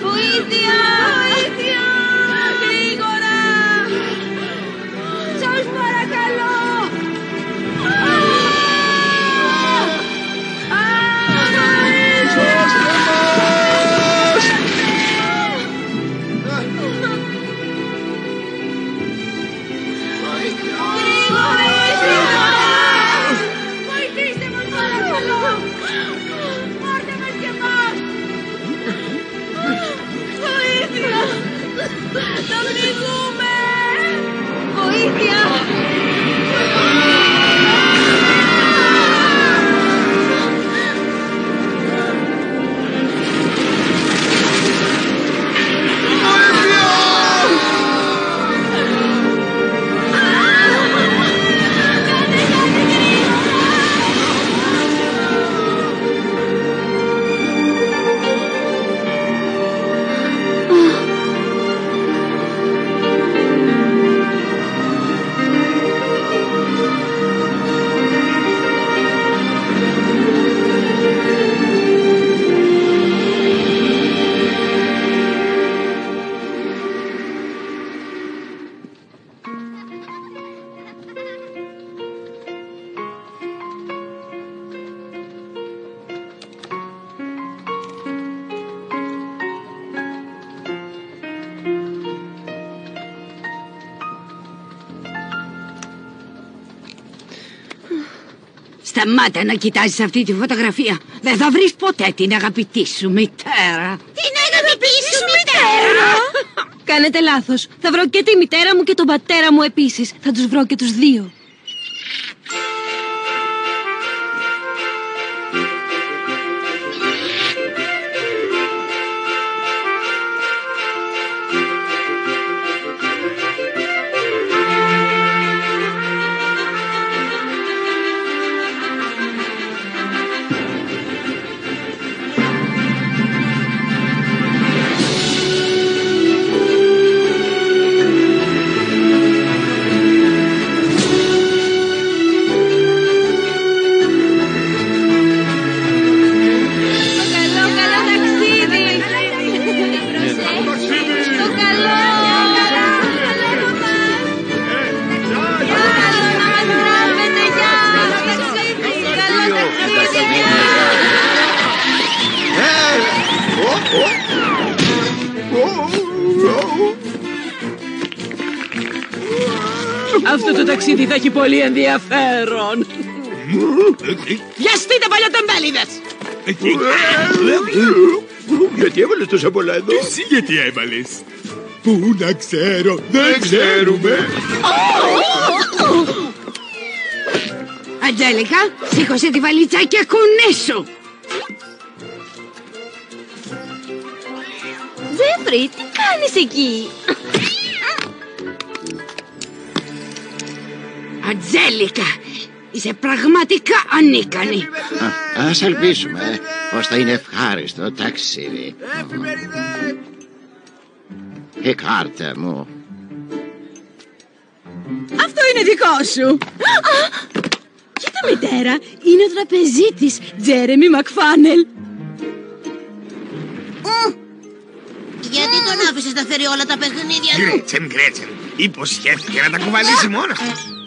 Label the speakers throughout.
Speaker 1: Βοήθεια! Βοήθεια! Γρήγορα! Σας παρακαλώ! Θα πνιγούμε! Βοήθεια! Σταμάτα να κοιτάζεις αυτή τη φωτογραφία. Δεν θα βρεις ποτέ την αγαπητή σου μητέρα.
Speaker 2: Την αγαπητή σου μητέρα!
Speaker 1: Κάνετε λάθος. Θα βρω και τη μητέρα μου και τον πατέρα μου επίσης. Θα τους βρω και τους δύο.
Speaker 3: Αυτό το ταξίδι θα έχει πολύ ενδιαφέρον. Βιαστείτε παλιοτεμπέληδες!
Speaker 4: Γιατί έβαλες τόσα πολλά εδώ?
Speaker 5: Εσύ γιατί έβαλες? Πού να ξέρω, δεν ξέρουμε.
Speaker 1: Αντζέλικα, σήκωσε τη βαλίτσα και κουνήσου.
Speaker 2: Ζέφρι, τι κάνεις εκεί?
Speaker 1: Αντζέλικα, είσαι πραγματικά ανίκανη.
Speaker 4: Ας ελπίσουμε πως θα είναι ευχάριστο ταξίδι. Η κάρτα μου.
Speaker 1: Αυτό είναι δικό σου. Κοίτα μητέρα, είναι ο τραπεζίτης Τζέρεμι Μακφάνελ.
Speaker 2: Γιατί τον άφησες να φέρει όλα τα παιχνίδια του?
Speaker 5: Γκρέτσεν, υποσχέθηκε να τα κουβαλήσει μόνος του.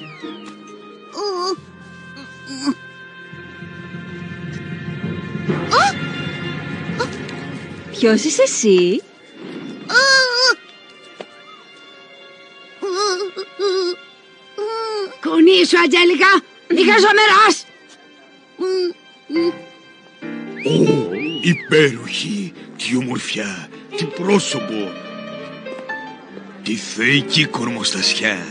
Speaker 1: Ποιος είσαι εσύ? Κουνήσου, Αντζέλικα, μη χαζομεράς.
Speaker 5: Υπέροχη, τι ομορφιά, τι πρόσωπο, τι θεϊκή κορμοστασιά.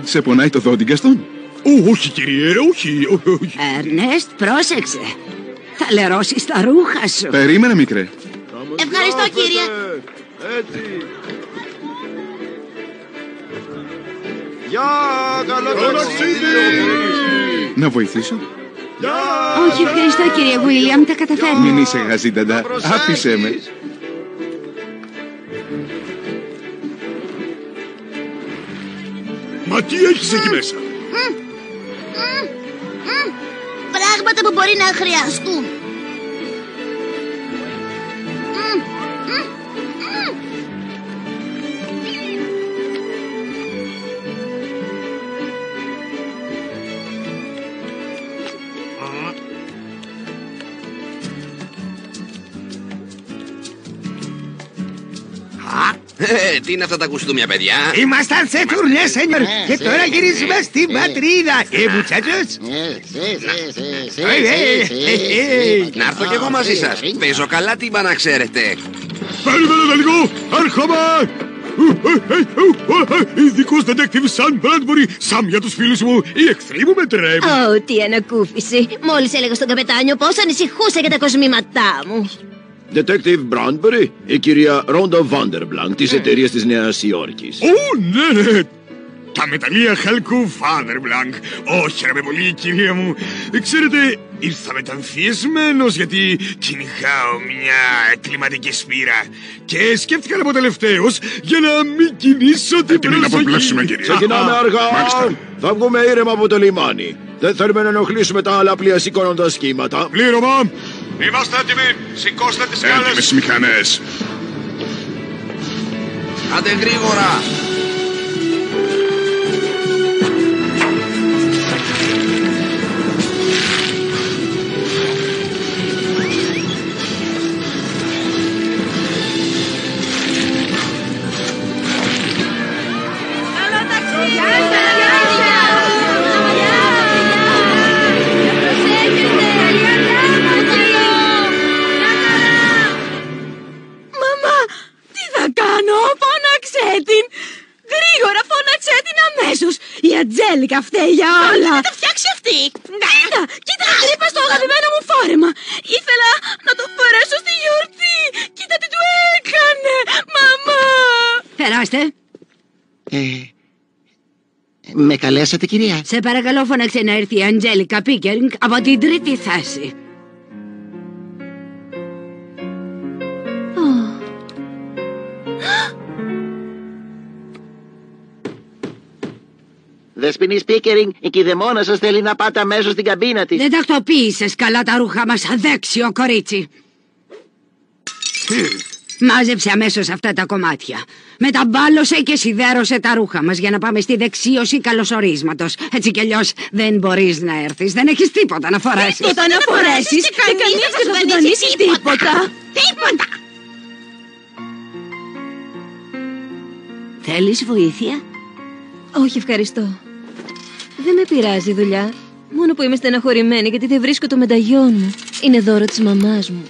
Speaker 6: Σε πονάει το δόντι, Γκαστόν?
Speaker 5: Όχι, κύριε, όχι.
Speaker 1: Ερνέστ, πρόσεξε. Θα λερώσεις τα ρούχα σου.
Speaker 6: Περίμενε, μικρέ.
Speaker 2: Ευχαριστώ, κύριε.
Speaker 4: Έτσι. Γεια, καλό ταξίδι.
Speaker 6: Να βοηθήσω?
Speaker 1: Όχι, ευχαριστώ κύριε Βίλιαμ, τα καταφέρνω.
Speaker 6: Μην είσαι γαζίταντα. Άφησέ με.
Speaker 5: Μα τι έχεις εκεί μέσα?
Speaker 2: Πράγματα που μπορεί να χρειαστούν.
Speaker 7: Τι είναι αυτά τα κουστούμια, παιδιά?
Speaker 8: Ήμασταν σε τουρνέ, σένιορ, και τώρα γυρίζουμε στην πατρίδα. Μουτσάτσος.
Speaker 7: Να έρθω κι εγώ μαζί σας. Παίζω καλά τύμπα, να ξέρετε.
Speaker 5: Περιμένετε λίγο, έρχομαι! Ειδικός detective Σαν Μπράντμπορι, σαν για τους φίλους μου, οι εχθροί μου με τρέμουν.
Speaker 9: Ω, τι ανακούφιση. Μόλις έλεγα στον καπετάνιο πώς ανησυχούσα για τα κοσμήματά μου.
Speaker 4: Detective Μπράντμπορι, η κυρία Ρόντα Βάντερμπλανκ της εταιρείας της Νέας Υόρκης.
Speaker 5: Ω, ναι. Τα μεταλλεία χαλκού Βάντερμπλανκ. Όχι, χαίρομαι πολύ, κυρία μου. Ξέρετε, ήρθα μεταμφιεσμένος γιατί κυνηγάω μια κλιματική σπήρα. Και σκέφτηκα να πω τελευταίος για να μην κινήσω την
Speaker 6: Έτοιμοι να αποπλέψουμε,
Speaker 5: προσοχή.
Speaker 6: κυρία.
Speaker 4: Ξεκινάμε αργά.
Speaker 6: Μάλιστα.
Speaker 4: Θα βγούμε ήρεμα από το λιμάνι. Δεν θέλουμε να ενοχλήσουμε τα άλλα πλοία σηκώνοντας κύματα.
Speaker 5: Πλήρωμα. Είμαστε έτοιμοι. Σηκώστε τις
Speaker 6: Έτοιμες
Speaker 5: σκάλες.
Speaker 6: μηχανές.
Speaker 7: Άντε γρήγορα.
Speaker 1: Η Ατζέλικα φταίει για όλα.
Speaker 2: Θα τα φτιάξει αυτή.
Speaker 1: Κοίτα, κοίτα την τρύπα στο αγαπημένο μου φόρεμα. Ήθελα να το φορέσω στη γιορτή. Κοίτα τι του έκανε, μαμά.
Speaker 9: Περάστε.
Speaker 4: Με καλέσατε, κυρία?
Speaker 9: Σε παρακαλώ, φώναξε να έρθει η Αντζέλικα Πίκερινγκ από την τρίτη θέση.
Speaker 10: Δεσποινής Πίκερινγκ, η κηδεμόνα σας θέλει να πάτε αμέσως στην καμπίνα της.
Speaker 9: Δεν τακτοποίησες καλά τα ρούχα μας, αδέξιο κορίτσι. Μάζεψε αμέσως αυτά τα κομμάτια. Μεταμπάλωσε και σιδέρωσε τα ρούχα μας για να πάμε στη δεξίωση καλωσορίσματος. Έτσι κι αλλιώς δεν μπορείς να έρθεις. Δεν έχεις τίποτα να φορέσεις.
Speaker 1: Τίποτα να φορέσεις και κανείς δεν θα σου δανείσει τίποτα.
Speaker 2: Τίποτα.
Speaker 9: Θέλεις βοήθεια?
Speaker 11: Όχι, ευχαριστώ. Δεν με πειράζει η δουλειά. Μόνο που είμαι στεναχωρημένη γιατί δεν βρίσκω το μενταγιόν μου. Είναι δώρο της μαμάς μου.